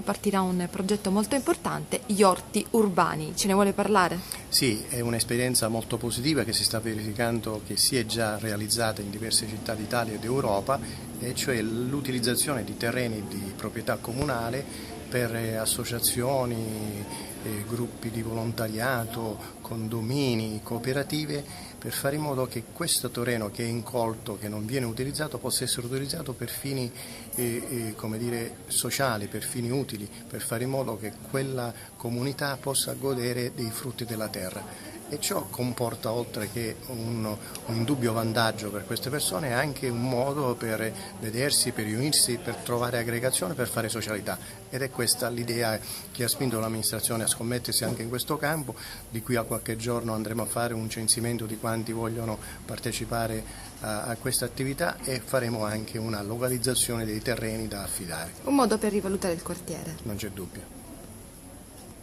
Partirà un progetto molto importante, gli orti urbani. Ce ne vuole parlare? Sì, è un'esperienza molto positiva che si sta verificando, che si è già realizzata in diverse città d'Italia ed Europa, e cioè l'utilizzazione di terreni di proprietà comunale per associazioni, gruppi di volontariato, condomini, cooperative, per fare in modo che questo terreno che è incolto, che non viene utilizzato, possa essere utilizzato per fini come dire, sociali, per fini utili, per fare in modo che quella comunità possa godere dei frutti della terra. E ciò comporta, oltre che un indubbio vantaggio per queste persone, anche un modo per vedersi, per riunirsi, per trovare aggregazione, per fare socialità. Ed è questa l'idea che ha spinto l'amministrazione a scommettersi anche in questo campo. Di qui a qualche giorno andremo a fare un censimento di quanti vogliono partecipare a questa attività, e faremo anche una localizzazione dei terreni da affidare. Un modo per rivalutare il quartiere. Non c'è dubbio.